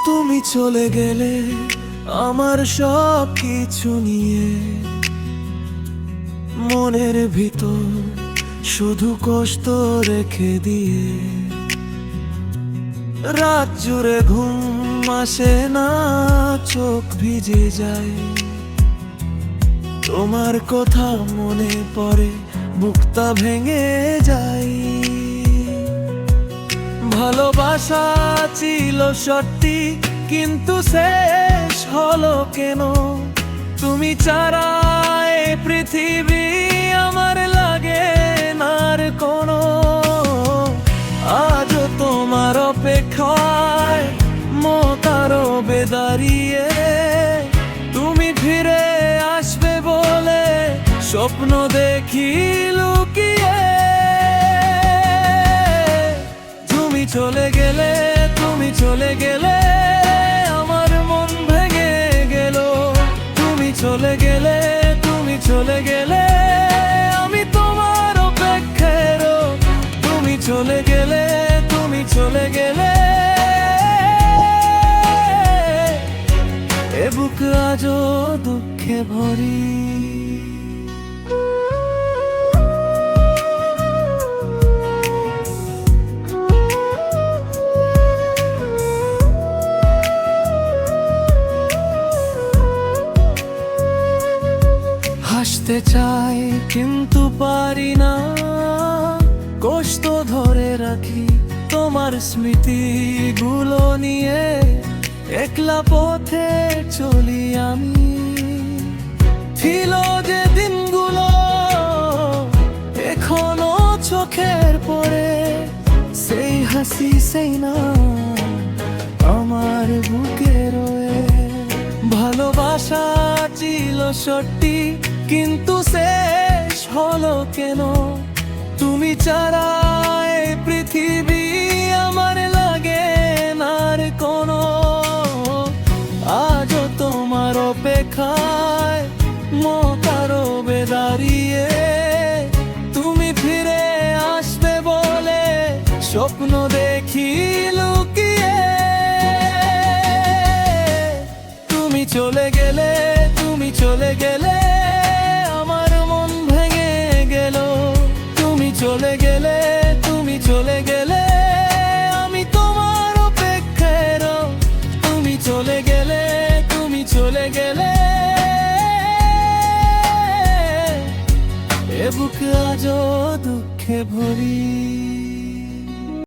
তুমি চলে গেলে আমার সব কিছু নিয়ে, মনের ভিতর শুধু কষ্ট রেখে দিয়ে। রাত জুড়ে ঘুম আসে না, চোখ ভিজে যায়। তোমার কথা মনে পড়ে, বুকটা ভেঙে যায়। ভালোবাসা ছিল সত্যি, কিন্তু শেষ হলো কেন? তুমি ছাড়া এই পৃথিবী আমার লাগে না আর কোনো। আজও তোমার অপেক্ষায় মতারো বেদাঁড়িয়ে। তুমি ফিরে আসবে বলে স্বপ্ন দেখি লুকিয়ে। তুমি চলে গেলে, তুমি চলে গেলে আমার মন ভেঙে গেল। তুমি চলে গেলে, তুমি চলে গেলে আমি তোমার অপেক্ষায়। তুমি চলে গেলে, তুমি চলে গেলে এ বুক আজও দুঃখে ভরি। হাসতে চাই কিন্তু পারি না, কষ্ট ধরে রাখি তোমার স্মৃতিগুলো নিয়ে। একলা পথে চলি আমি, ছিল যে দিনগুলো এখনো চোখের পরে। সেই হাসি, সেই না আমার বুকে রয়ে। ভালোবাসা ছিল সত্যি, কিন্তু শেষ হলো কেন? তুমি ছাড়া এই পৃথিবী আমার লাগে না আর কোনো। আজও তোমার অপেক্ষায় মতারো বেদাঁড়িয়ে। তুমি ফিরে আসবে বলে স্বপ্ন দেখি লুকিয়ে। তুমি চলে গেলে, তুমি চলে গেলে আমার মন ভেঙে গেল। তুমি চলে গেলে, তুমি চলে গেলে আমি তোমার অপেক্ষায়। তুমি চলে গেলে, তুমি চলে গেলে এ বুক আজও দুঃখে ভরি।